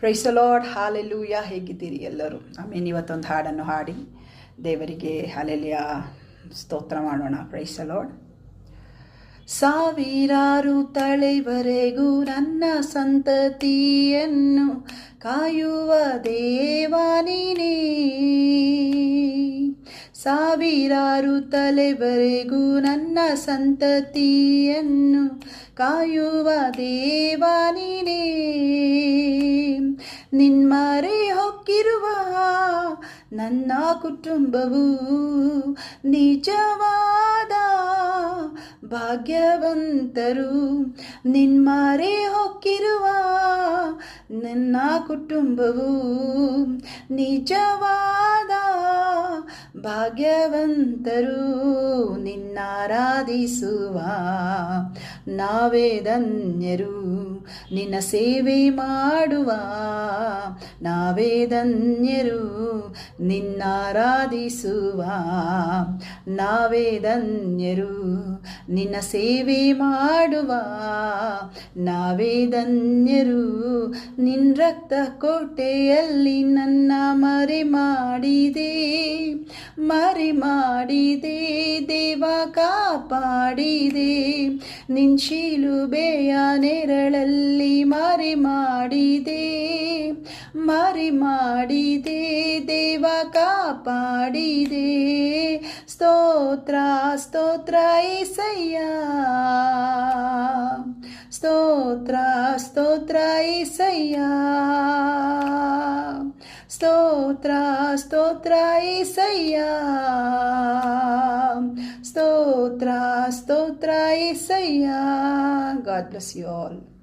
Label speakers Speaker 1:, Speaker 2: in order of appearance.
Speaker 1: Praise the lord, hallelujah. ಹೇಗಿದ್ದೀರಿ ಎಲ್ಲರೂ? ಆಮೇಲೆ ಇವತ್ತೊಂದು ಹಾಡನ್ನು ಹಾಡಿ ದೇವರಿಗೆ ಹಾಲೆಲುಯಾ ಸ್ತೋತ್ರ ಮಾಡೋಣ. Praise the lord. ಸಾವಿರಾರು ತಲೆವರೆಗೂ ನನ್ನ ಸಂತತಿಯನ್ನು ಕಾಯುವ ದೇವ ನೀನೇ. ಸಾವಿರಾರು ತಲೆವರೆಗೂ ನನ್ನ ಸಂತತಿಯನ್ನು ಕಾಯುವ ದೇವ ನೀನೇ. ನಿನ್ಮರೆ ಹೊಕ್ಕಿರುವ ನನ್ನ ಕುಟುಂಬವು ನಿಜವಾದ ಭಾಗ್ಯವಂತರು. ನಿನ್ಮರೆ ಹೊಕ್ಕಿರುವ ನನ್ನ ಕುಟುಂಬವು ನಿಜವಾದ ಭಾಗ್ಯವಂತರು. ನಿನ್ನಾರಾಧಿಸುವ ನಾವೇ ಧನ್ಯರು, ನಿನ್ನ ಸೇವೆ ಮಾಡುವ ನಾವೇ ಧನ್ಯರು. ನಿನ್ನಾರಾಧಿಸುವ ನಾವೇ ಧನ್ಯರು, ನಿನ್ನ ಸೇವೆ ಮಾಡುವ ನಾವೇ ಧನ್ಯರು. ನಿನ್ನ ರಕ್ತ ಕೋಟೆಯಲ್ಲಿ ನನ್ನ ಮರೆ ಮಾಡಿದೆ ದೇವ ಕಾಪಾಡಿದೆ. ನಿನ್ನ ಶಿಲುಬೆಯ ನೆರಳಲ್ಲಿ ಮರೆ ಮಾಡಿದೆ ದೇವ ಕಾಪಾಡಿದೆ. ಸ್ತೋತ್ರ ಸ್ತೋತ್ರ ಏಸಯ್ಯ, ಸ್ತೋತ್ರ ಸ್ತೋತ್ರ ಏಸಯ್ಯ, ಸ್ತೋತ್ರ ಸ್ತೋತ್ರ ಏಸಯ್ಯ, ಸ್ತೋತ್ರ ಸ್ತೋತ್ರ ಏಸಯ್ಯ. God bless you all.